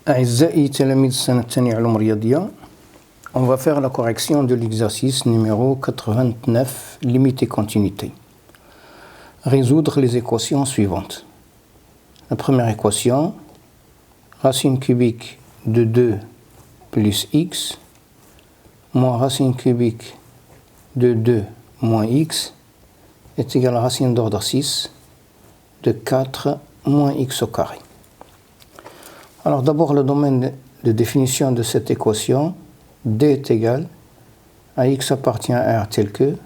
أعزائي تلاميذ السنة الثانية علوم رياضية. On va faire la correction de l'exercice numéro 89, limite et continuité. Résoudre les équations suivantes. La première équation, racine cubique de 2 plus x, moins racine cubique de 2 moins x, est égal à racine d'ordre 6 de 4 moins x au carré. Alors d'abord le domaine de définition de cette équation, D est égal à x appartient à R tel que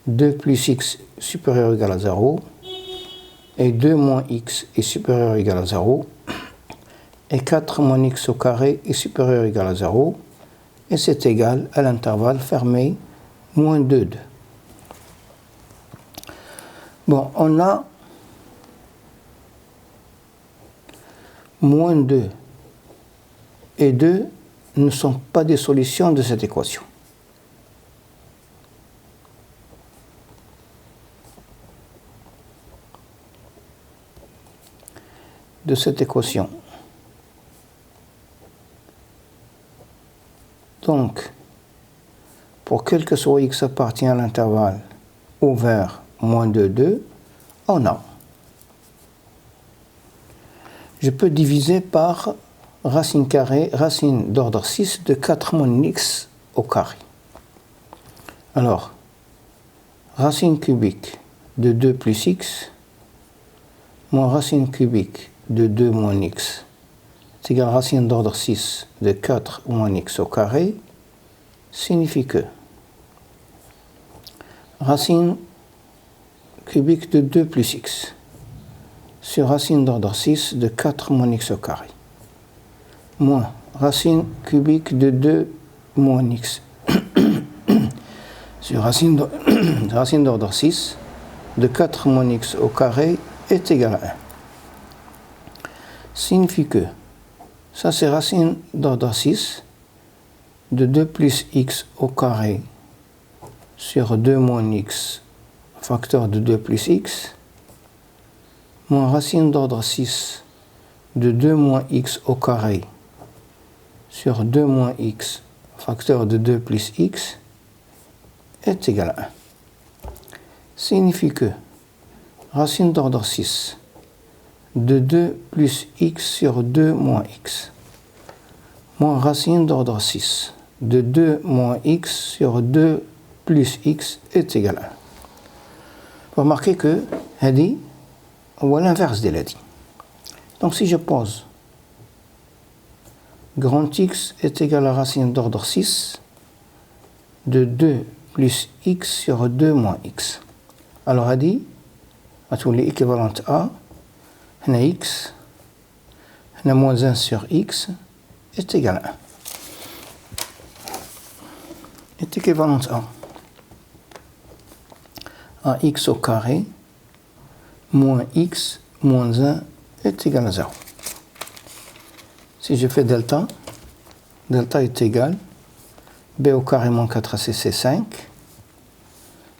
2 plus x supérieur ou égal à 0 et 2 moins x est supérieur ou égal à 0 et 4 moins x au carré est supérieur ou égal à 0 et c'est égal à l'intervalle fermé moins 2. Bon, on a moins 2 et 2 ne sont pas des solutions de cette équation. De cette équation. Donc, pour quel que soit x appartient à l'intervalle ouvert moins 2, on a. Je peux diviser par racine carrée, racine d'ordre 6 de 4 moins x au carré. Alors, racine cubique de 2 plus x moins racine cubique de 2 moins x est égal à racine d'ordre 6 de 4 moins x au carré signifie que racine cubique de 2 plus x sur racine d'ordre 6 de 4 moins x au carré moins racine cubique de 2 moins x sur racine d'ordre 6 de 4 moins x au carré est égal à 1. Signifie que ça c'est racine d'ordre 6 de 2 plus x au carré sur 2 moins x facteur de 2 plus x moins racine d'ordre 6 de 2 moins x au carré sur 2 moins x facteur de 2 plus x est égal à 1. Signifie que racine d'ordre 6 de 2 plus x sur 2 moins x moins racine d'ordre 6 de 2 moins x sur 2 plus x est égal à 1. Vous remarquez que هذه هو l'inverse de l'ADI. Donc si je pose grand X est égal à racine d'ordre 6 de 2 plus x sur 2 moins x. Alors هذه غتولي équivalente à هنا x هنا moins 1 sur x est égal à 1. Est équivalente à x au carré moins x moins 1 est égal à 0. Si je fais delta, delta est égal b au carré moins 4ac c'est 5.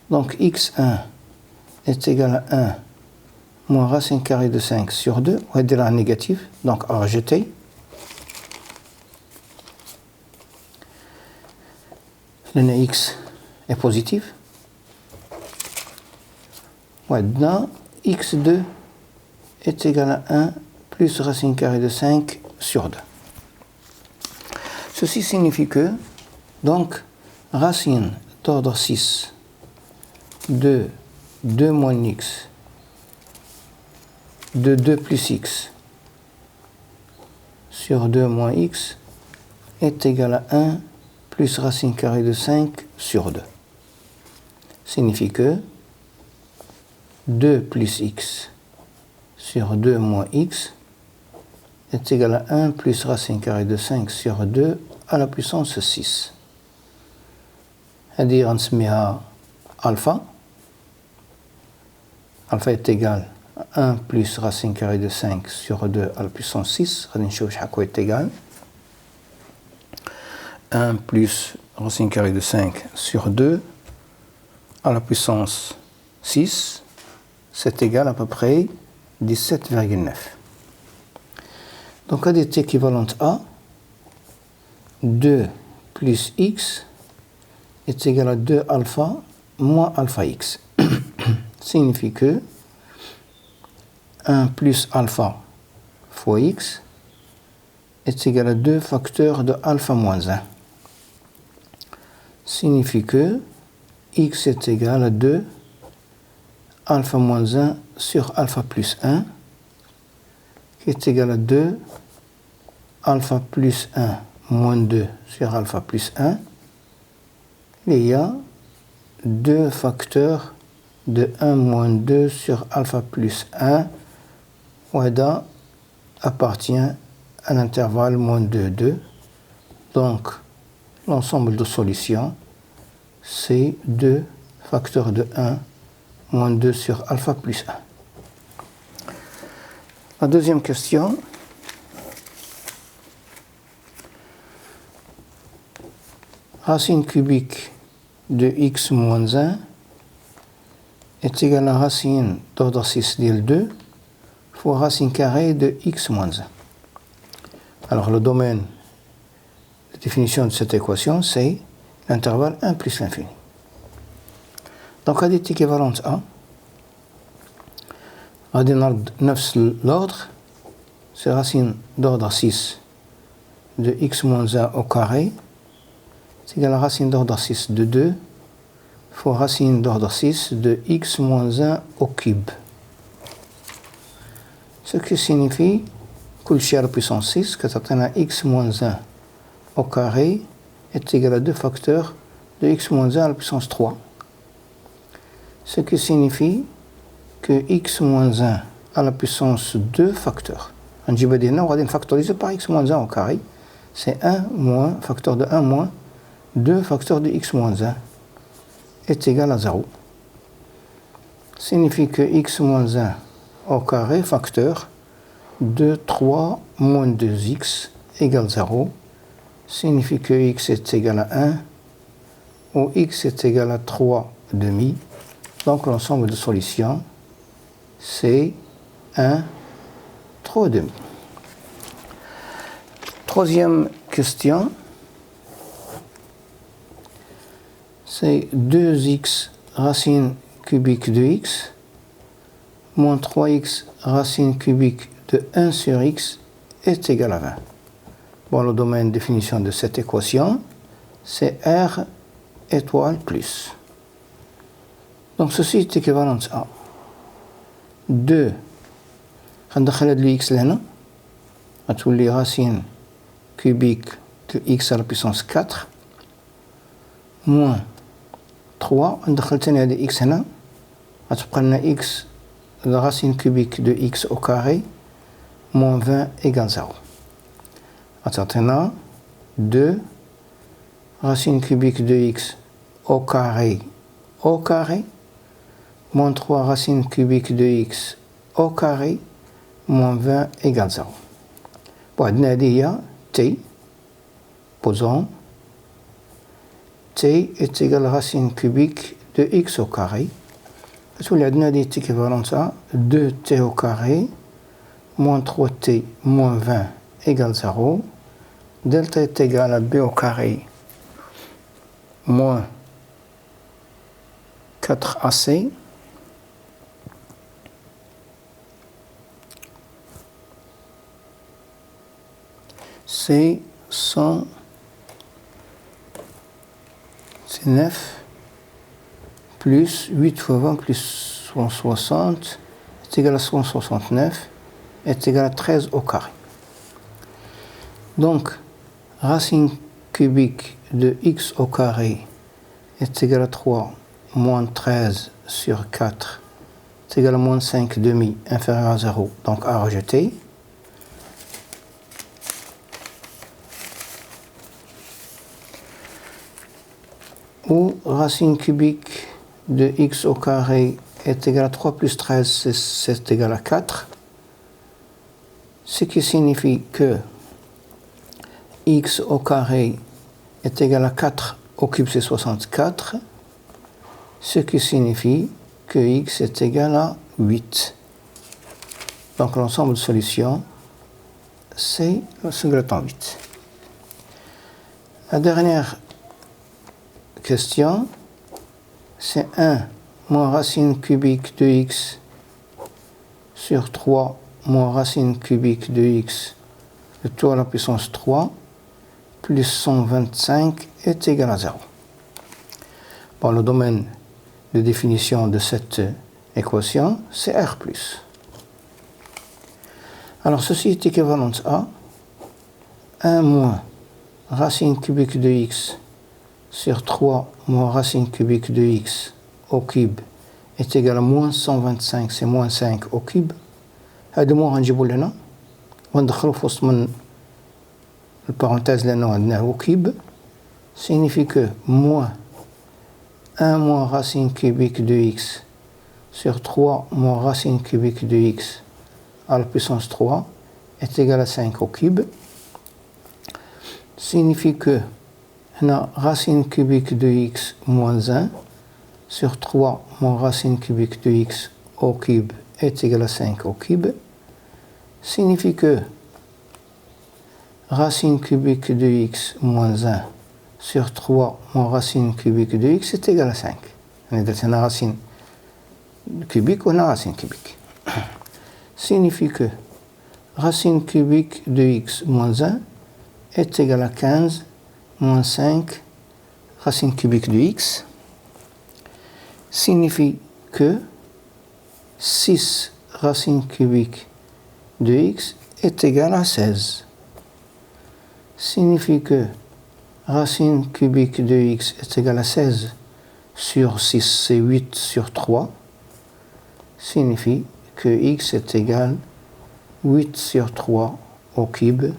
Donc x1 est égal à 1 moins racine carrée de 5 sur 2, on va dire à négatif, donc à rejeter. Le x est positif. Maintenant, x2 est égal à 1 plus racine carrée de 5 sur 2. Ceci signifie que, donc, racine d'ordre 6 de 2 moins x de 2 plus x sur 2 moins x est égal à 1 plus racine carrée de 5 sur 2. Signifie que 2 plus x sur 2 moins x est égal à 1 plus racine carrée de 5 sur 2 à la puissance 6. هذه غنسميها alpha. Alpha est égal à 1 plus racine carrée de 5 sur 2 à la puissance 6. غادي نشوف شحال est égal. 1 plus racine carrée de 5 sur 2 à la puissance 6, c'est égal à peu près 17,9. Donc ADT équivalente à 2 plus x est égal à 2 alpha moins alpha x. Signifie que 1 plus alpha fois x est égal à 2 facteurs de alpha moins 1. Signifie que x est égal à 2 alpha moins 1 sur alpha plus 1, qui est égal à 2 alpha plus 1 moins 2 sur alpha plus 1. Et il y a 2 facteurs de 1 moins 2 sur alpha plus 1. WADA appartient à l'intervalle moins 2, 2. Donc, l'ensemble de solutions, c'est 2 facteurs de 1 moins 2 sur alpha plus 1. La deuxième question. Racine cubique de x moins 1 est égale à racine d'ordre 6 d'IL 2 fois racine carrée de x moins 1. Alors le domaine de définition de cette équation, c'est l'intervalle 1 plus l'infini. Donc ADT équivalente à racine 9 l'ordre, c'est racine d'ordre 6 de x moins 1 au carré, c'est égal à racine d'ordre 6 de 2 fois racine d'ordre 6 de x moins 1 au cube. Ce qui signifie que le à la puissance 6, que à x moins 1 au carré, est égal à 2 facteurs de x moins 1 à la puissance 3. Ce qui signifie que x moins 1 à la puissance 2 facteurs. On va factoriser par x moins 1 au carré. C'est 1 moins, facteur de 1 moins 2 facteurs de x moins 1 est égal à 0. Signifie que x moins 1 au carré facteur de 3 moins 2x égale 0. Signifie que x est égal à 1 ou x est égal à 3 demi. Donc l'ensemble de solutions, c'est 1, 3 demi. Troisième question, c'est 2x racine cubique de x moins 3x racine cubique de 1 sur x est égal à 20. Bon, le domaine de définition de cette équation, c'est R étoile plus. Donc ceci est équivalent à 2, غندخل هاد x لهنا غتولي racine cubique de x à la puissance 4 moins 3 غندخل ثاني هاد x هنا غتبقى لنا x la racine cubique de x au carré moins 20 égale 0. Maintenant 2 racine cubique de x au carré moins 3 racine cubique de x au carré moins 20 égale 0. Bon, عندنا هذه t, posons t est égal à racine cubique de x au carré. تولي عندنا هذه t équivalente à 2t au carré moins 3t moins 20 égale 0. Delta est égal à b au carré moins 4ac c'est 100, c'est 9 plus 8 fois 20 plus 160 est égal à 169 est égal à 13 au carré. Donc, racine cubique de x au carré est égal à 3 moins 13 sur 4 est égal à moins 5 demi inférieur à 0, donc à rejeter. Ou racine cubique de x au carré est égal à 3 plus 13, c'est égal à 4. Ce qui signifie que x au carré est égal à 4 au cube, c'est 64. Ce qui signifie que x est égal à 8. Donc l'ensemble de solutions, c'est le singleton 8. La dernière question, c'est 1 moins racine cubique de x sur 3 moins racine cubique de x de tout à la puissance 3 plus 125 est égal à 0. Bon, le domaine de définition de cette équation, c'est R+. Alors, ceci est équivalent à 1 moins racine cubique de x sur 3 moins racine cubique de x au cube est égal à moins 125, c'est moins 5 au cube. هذا moins غنجيبو لهنا وندخلو في وسط من البارونتيز لأنه عندنا au cube signifie que moins 1 moins racine cubique de x sur 3 moins racine cubique de x à la puissance 3 est égal à 5 au cube. Signifie que racine cubique de x moins 1 sur 3 moins racine cubique de x au cube est égal à 5 au cube. Signifie que racine cubique de x moins 1 sur 3 moins racine cubique de x est égal à 5. C'est une racine cubique ou une racine cubique. Signifie que racine cubique de x moins 1 est égal à 15 moins 5 racine cubique de x. Signifie que 6 racine cubique de x est égal à 16. Signifie que racine cubique de x est égal à 16 sur 6, c'est 8 sur 3. Signifie que x est égal à 8 sur 3 au cube.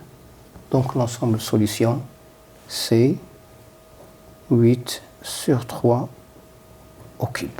Donc l'ensemble de solutions, c'est 8 sur 3 au cube.